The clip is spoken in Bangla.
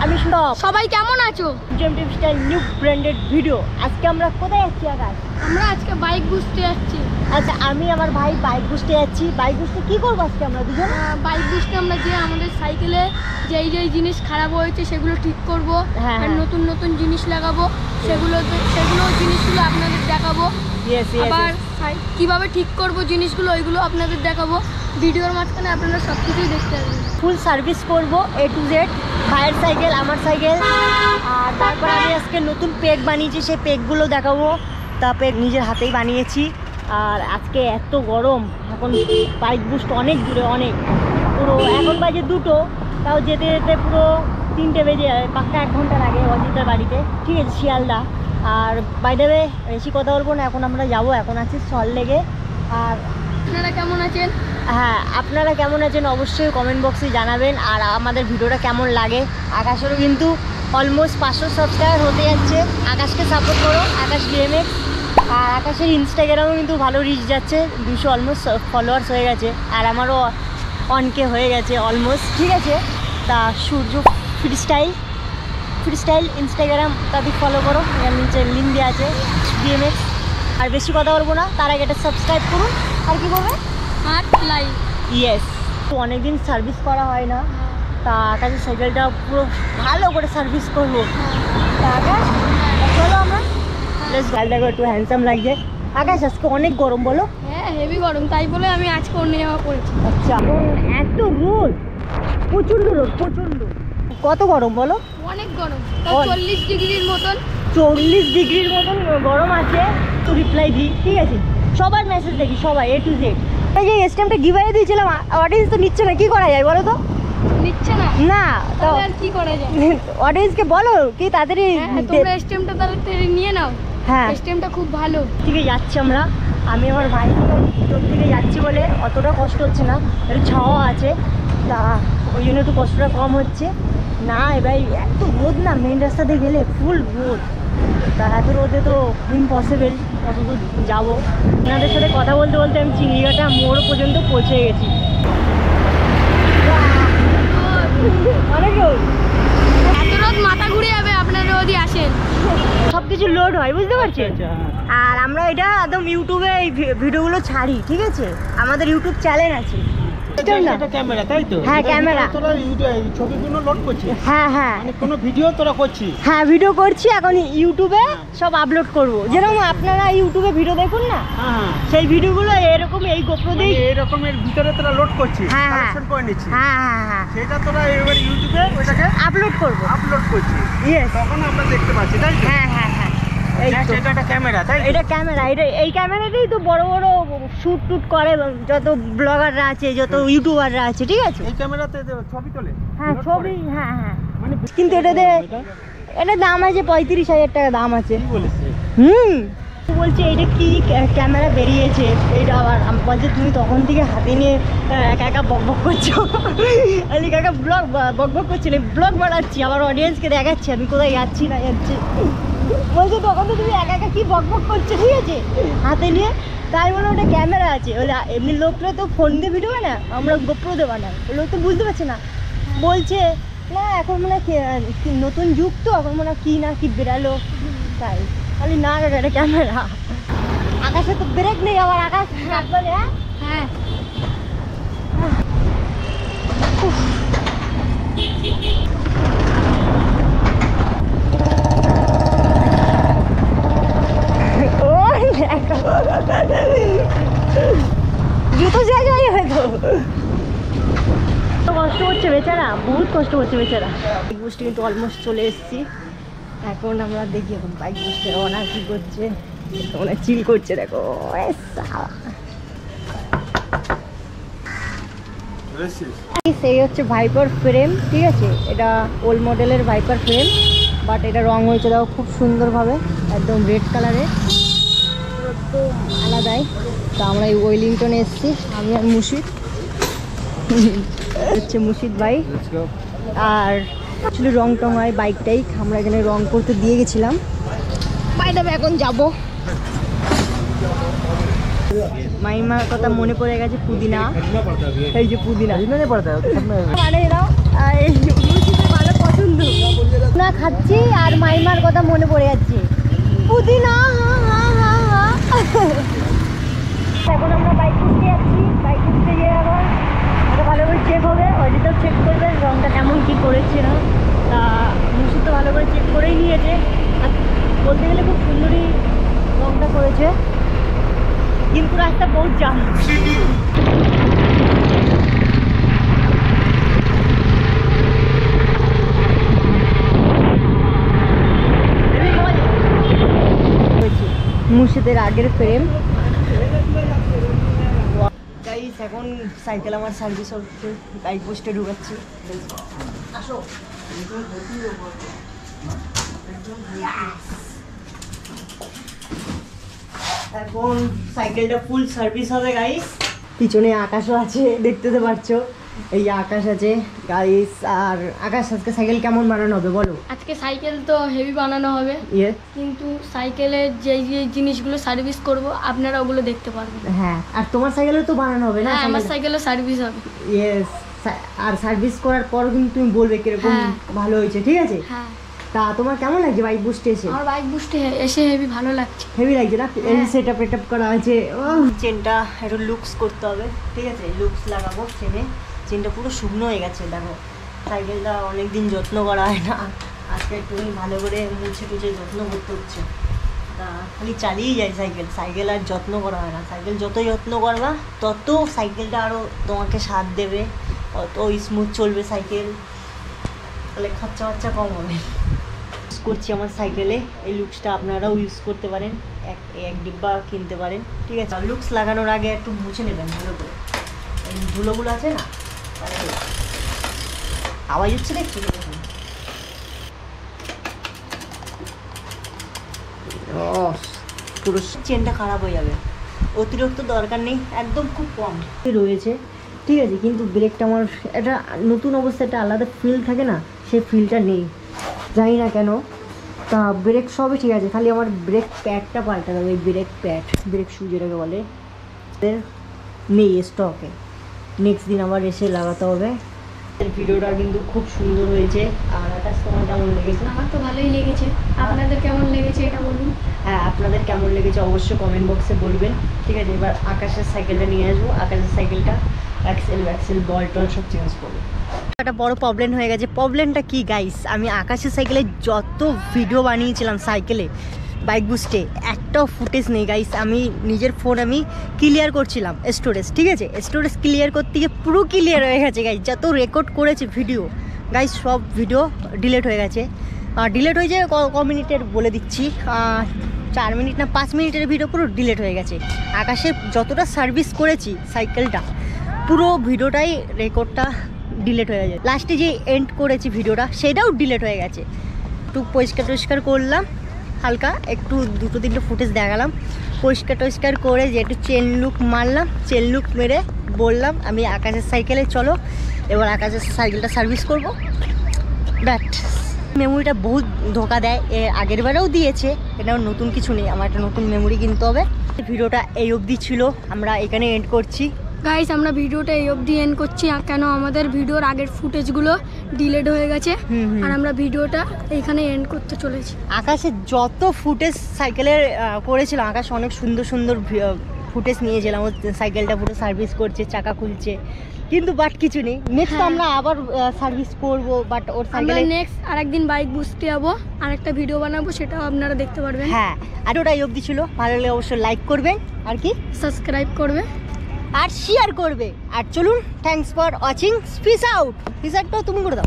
আমি সবাই কেমন আছো? জিএমটিভি স্টাইল নিউ ব্র্যান্ডেড ভিডিও। আজকে আমরা কোথায় যাচ্ছি আকাশ? আমরা আজকে বাইক বুঝতে যাচ্ছি। আচ্ছা, আমি আমার ভাই বাইক বুঝতে যাচ্ছি। বাইক বুঝতে কি করবো আজকে আমরা দুজন? বাইক বুঝতে আমরা যে আমাদের সাইকেলে যেই জিনিস খারাপ হয়েছে সেগুলো ঠিক করব, আর নতুন নতুন জিনিস লাগাবো, সেগুলো জিনিসগুলো আপনাদের দেখাবো। আবার কিভাবে ঠিক করব জিনিসগুলো ওইগুলো আপনাদের দেখাবো। ভিডিওর মাঝখানে আপনারা সব কিছুই দেখতে পাবেন। ফুল সার্ভিস করব A to Z, ভাইয়ের সাইকেল, আমার সাইকেল। আর তারপর আমি আজকে নতুন পেক বানিয়েছি, সেই পেকগুলো দেখাবো। তা পেক নিজের হাতেই বানিয়েছি। আর আজকে এত গরম, এখন বাইক বুস্ট অনেক দূরে, অনেক পুরো এখন বাজে 2টো, তাও যেতে যেতে পুরো 3টে বেজে যাবে। পাক্কা 1 ঘন্টা লাগে অজিতার বাড়িতে, ঠিক আছে, শিয়ালদা। আর বাইরে বেশি কথা বলবো না, এখন আমরা যাবো। এখন আছি সল্টলেকে। আর আপনারা কেমন আছেন? হ্যাঁ, আপনারা কেমন আছেন অবশ্যই কমেন্ট বক্সে জানাবেন। আর আমাদের ভিডিওটা কেমন লাগে। আকাশেরও কিন্তু অলমোস্ট 500 সাবস্ক্রাইবার হতে যাচ্ছে। আকাশকে সাপোর্ট করো, আকাশ BMX। আর আকাশের ইনস্টাগ্রামেও কিন্তু ভালো রিচ যাচ্ছে, 200 অলমোস্ট ফলোয়ার্স হয়ে গেছে। আর আমারও 1K হয়ে গেছে অলমোস্ট, ঠিক আছে। তা সূর্য ফ্রিস্টাইল ইনস্টাগ্রাম, তাদের ফলো করো, এর নিচে লিঙ্ক দেওয়া আছে BMX। আর বেশি কথা বলবো না, তার আগে এটা সাবস্ক্রাইব করুন। আর কি করবে? আর লাইক। ইয়েস, তো অনেকদিন সার্ভিস করা হয় না, তা আকাশের সাইকেলটা পুরো ভালো করে সার্ভিস করবো। তা আকাশ চলো আমরা গাড়িটাকে একটু হ্যান্ডসাম লাগছে। আকাশ আজকে অনেক গরম, বলো? হ্যাঁ, হেভি গরম, তাই বলে আমি আজকে অন্য জামা পরেছি। আচ্ছা, এত রোদ, প্রচণ্ড রোদ, প্রচণ্ড। কত গরম বলো? অনেক গরম, 40 ডিগ্রির মতন। 40 ডিগ্রির মতন গরম আছে। তো রিপ্লাই দিই, ঠিক আছে, সবার মেসেজ দেখি, সবাই A to Z। এই যে স্ট্যাম্পটা গিভঅ্যাওয়ে দিয়েছিলাম, অডিয়েন্স তো নিচ্ছে না, কি করা যায় বলো তো? নিচ্ছে না? না, তো আর কি করা যায়? অডিয়েন্সকে বলো কি তাড়াতাড়ি তোমরা স্টেমটা তাড়াতাড়ি নিয়ে নাও। হ্যাঁ, স্টেমটা খুব ভালো। থেকে যাচ্ছি আমরা, আমি আমার ভাই চোখ থেকে যাচ্ছি বলে অতটা কষ্ট হচ্ছে না, একটু ছাওয়া আছে, তা ওই জন্য একটু কষ্টটা কম হচ্ছে। না এবার এত রোদ না, মেন রাস্তাতে গেলে ফুল রোদ, তা এত রোদে তো ইম্পসিবল কত দূর যাবো। আপনাদের সাথে কথা বলতে বলতে আমি চিংড়িঘাটা মোড় পর্যন্ত পৌঁছে গেছি। অনেক রোদ, এত রোদ মাথা ঘুরে যাবে আপনারা যদি আসেন। সব কিছু লোড হয়, বুঝতে পারছেন। আর আমরা এটা একদম ইউটিউবে এই ভিডিওগুলো ছাড়ি, ঠিক আছে, আমাদের ইউটিউব চ্যানেল আছে। এটা ক্যামেরা, তাই তো? হ্যাঁ, ক্যামেরা। তোরা ছবিগুলো লোড করছিস? হ্যাঁ হ্যাঁ, মানে কোনো ভিডিও তোরা করছিস? হ্যাঁ, ভিডিও করছি, এখন ইউটিউবে সব আপলোড করব। যেরকম আপনারা ইউটিউবে ভিডিও দেখুন না, হ্যাঁ, সেই ভিডিওগুলো এরকম এই গোপ্রো দিয়ে এই রকমের ভিতরে তোরা লোড করছিস, হ্যাঁ, কালেকশন করে নিচ্ছিস। হ্যাঁ হ্যাঁ হ্যাঁ, সেটা তোরা এবার ইউটিউবে ওটাকে আপলোড করব। আপলোড করছিস, ইয়েস, তখন আমরা দেখতে পাচ্ছি, তাই তো? হ্যাঁ হ্যাঁ হ্যাঁ, এই তো। এটা একটা ক্যামেরা, তাই তো? এটা ক্যামেরা, এই ক্যামেরাতেই তো বড় বড় শ্যুট টুট করে যত ব্লগাররা আছে, যত ইউটিউবাররা আছে, ঠিক আছে। এই ক্যামেরাতে ছবি তোলে? হ্যাঁ, ছবি, হ্যাঁ হ্যাঁ। মানে কিন্তু এটা দাম আছে 35,000 টাকা দাম আছে। কি বলিস? বলছে এটা কি ক্যামেরা বেরিয়েছে, এটা আবার বলছে তুমি তখন থেকে হাতে নিয়ে একা একা বকবক করছো। আমি কাকা বকবক করছি না, ব্লগ বানাচ্ছি, আমার অডিয়েন্সকে দেখাচ্ছি আমি কোথায় যাচ্ছি না যাচ্ছি। বলছে তখন তো তুমি একা একা কি বকবক করছো, ঠিক আছে, হাতে নিয়ে। তাই বলে ওটা ক্যামেরা আছে, বলে এমনি লোকরা তো ফোন দিয়ে ভিডিও বানায়, আমরা গোপ্রো দিয়ে বানাই, লোক তো বুঝতে পারছে না। বলছে না এখন মনে হয় নতুন যুগ তো, এখন মনে হয় কি না কি বেরালো, তাই খালি না এটা ক্যামেরা। আকাশে তো ব্রেক নেই, আবার আকাশ বলে। হ্যাঁ, জুতো শেষ হয়ে হয়তো কষ্ট হচ্ছে বেচারা, বহুত কষ্ট হচ্ছে বেচারা। বাইক বুস্টে কিন্তু অলমোস্ট চলে এসেছি। এখন আমরা দেখি এখন বাইক বুস্টে ওনার কি করছে, ওনার চিল করছে, দেখো। সেই হচ্ছে ভাইপার ফ্রেম, ঠিক আছে, এটা ওল্ড মডেলের ভাইপার ফ্রেম, বাট এটা রং হয়েছে দেখো খুব সুন্দরভাবে, একদম রেড কালারের, একদম আলাদাই। তা আমরা এই ওয়েলিংটনে এসেছি, আমি আর মুর্শিদ, হচ্ছে মুর্শিদ ভাই। আর অ্যাকচুয়ালি রং টং হয় বাইকটাই, আমরা এখানে রং করতে দিয়ে গেছিলাম। বাইরে এখন যাবো। মাইমার কথা মনে পড়ে গেছে, পুদিনা, এই যে পুদিনা মানে এরাও ভালো পছন্দ। পুদিনা খাচ্ছি আর মাইমার কথা মনে পড়ে যাচ্ছে। পুদিনা এখন আমরা বাইক ঘুরতে যাচ্ছি। বাইক ঘুরতে গিয়ে আবার এটা ভালো করে চেক হবে, অডিটার চেক করবে রঙটা কেমন কী করেছে না। তা মুর্শিদ তো ভালো করে চেক করেই নিয়েছে, আর বলতে গেলে খুব সুন্দরই রঙটা করেছে, কিন্তু রাস্তা বহুত জাম। মুর্শিদের আগের ফ্রেম গাইস, এখন সাইকেল আমার সার্ভিস হচ্ছে, বাইক পোস্টে ঢুকাচ্ছি। আসো এখন সাইকেলটা ফুল সার্ভিস হবে গাইস। পিছনে আকাশও আছে, দেখতে তো পারছো, এই আকাশ আছে গাইস। আর আকাশ, আজকে সাইকেল কেমন বানানো হবে বলো? আজকে সাইকেল তো হেভি বানানো হবে, কিন্তু সাইকেলের যে যে জিনিসগুলো সার্ভিস করব আপনারা ওগুলো দেখতে পারবেন। হ্যাঁ, আর তোমার সাইকেলও তো বানানো হবে না? আমার সাইকেলও সার্ভিস হবে। ইয়েস, আর সার্ভিস করার পর কিন্তু তুমি বলবে কিরকম ভালো হয়েছে, ঠিক আছে? হ্যাঁ। তা তোমার কেমন লাগছে বাইক বুস্টে এসে? আমার বাইক বুস্টে এসে হেভি ভালো লাগছে। হেভি লাগছে না? এই সেটআপ করা আছে। চেনটা একটু লুকস করতে হবে, ঠিক আছে? লুকস লাগাবো চেনে। চেনটা পুরো শুকনো হয়ে গেছে, দেখো। সাইকেলটা অনেকদিন যত্ন করা হয় না, আজকে একটু ভালো করে মুছে টুছে যত্ন করতে হচ্ছে। তা খালি চালিয়েই যায় সাইকেল আর যত্ন করা হয় না। সাইকেল যত যত্ন করবা তত সাইকেলটা আরও তোমাকে সাথ দেবে, তত স্মুথ চলবে সাইকেল, তাহলে খরচা কম হবে। ইউজ করছি আমার সাইকেলে, এই লুকসটা আপনারাও ইউজ করতে পারেন, এক ডিব্বা কিনতে পারেন, ঠিক আছে? লুকস লাগানোর আগে একটু মুছে নেবেন ভালো করে, এই ধুলোগুলো আছে না, আওয়াজ হচ্ছে দেখছি পুরো চেনটা খারাপ হয়ে যাবে। অতিরিক্ত দরকার নেই, একদম খুব কম রয়েছে, ঠিক আছে? কিন্তু ব্রেকটা আমার একটা নতুন অবস্থা, একটা আলাদা ফিল থাকে না, সেই ফিলটা নেই, জানি না কেন। তা ব্রেক সবই ঠিক আছে, খালি আমার ব্রেক প্যাডটা পাল্টাতে হবে। ব্রেক প্যাড, ব্রেক শু যেটাকে বলে, নেই স্টকে, নেক্সট দিন আবার এসে লাগাতে হবে। ভিডিওটা কিন্তু খুব সুন্দর হয়েছে। আর আকাশ, তোমার কেমন লেগেছে? আমার তো ভালোই লেগেছে, আপনাদের কেমন লেগেছে এটা বলুন। হ্যাঁ, আপনাদের কেমন লেগেছে অবশ্যই কমেন্ট বক্সে বলবেন, ঠিক আছে? এবার আকাশের সাইকেলটা নিয়ে আসবো, আকাশের সাইকেলটা অ্যাক্সেল বল টল সব চেঞ্জ করবো। একটা বড় প্রবলেম হয়ে গেছে। প্রবলেমটা কি গাইস? আমি আকাশের সাইকেলে যত ভিডিও বানিয়েছিলাম সাইকেলে বাইক বুস্টে, একটাও ফুটেজ নেই গাইস। আমি নিজের ফোন আমি ক্লিয়ার করছিলাম স্টোরেজ, ঠিক আছে? স্টোরেজ ক্লিয়ার করতে গিয়ে পুরো ক্লিয়ার হয়ে গেছে গাইস। যত রেকর্ড করেছে ভিডিও গাইস, সব ভিডিও ডিলিট হয়ে গেছে। ডিলিট হয়ে যায় ক মিনিটের বলে দিচ্ছি, 4 মিনিট না 5 মিনিটের ভিডিও পুরো ডিলিট হয়ে গেছে। আকাশে যতটা সার্ভিস করেছি সাইকেলটা, পুরো ভিডিওটাই রেকর্ডটা ডিলিট হয়ে গেছে। লাস্টে যে এন্ড করেছি ভিডিওটা, সেটাও ডিলিট হয়ে গেছে। একটু পরিষ্কার করলাম, হালকা একটু 2-3টা ফুটেজ দেখালাম, পরিষ্কার করে যে একটু চেন লুক মারলাম, চেন লুক মেরে বললাম আমি আকাশের সাইকেলে চলো, এবার আকাশের সাইকেলটা সার্ভিস করবো। ব্যাট মেমোরিটা বহুত ধোকা দেয়, আগের বারেও দিয়েছে, এটাও নতুন কিছু নেই, আমার একটা নতুন মেমোরি কিনতে হবে। ভিডিওটা এই অবধি ছিল, আমরা এখানে এন্ড করছি গাইস। আমরা ভিডিওটা এই অবধি এন্ড করছি, কেন আমাদের ভিডিওর আগের ফুটেজগুলো ডিলিট হয়ে গেছে, আর আমরা ভিডিওটা এইখানে এন্ড করতে চলেছি। আকাশে যত ফুটেজ সাইকেলের করেছিলাম, আকাশ অনেক সুন্দর ফুটেজ নিয়েছিলাম। ও সাইকেলটা পুরো সার্ভিস করছে, চাকা খুলছে, কিন্তু বাট কিছু নেই। নেক্সট আমরা আবার সার্ভিস করব, বাট ওর সাইকেলে নেক্সট আরেকদিন বাইক বুঝতে যাবো, আরেকটা ভিডিও বানাবো, সেটাও আপনারা দেখতে পারবেন। হ্যাঁ, আর ওটাই অবধি ছিল। ভালো লাগলে অবশ্যই লাইক করবেন, আর কি সাবস্ক্রাইব করবে আর শেয়ার করবে। আর চলুন, thanks for watching, peace out. Peace আউটটাও তুমি করে দাও।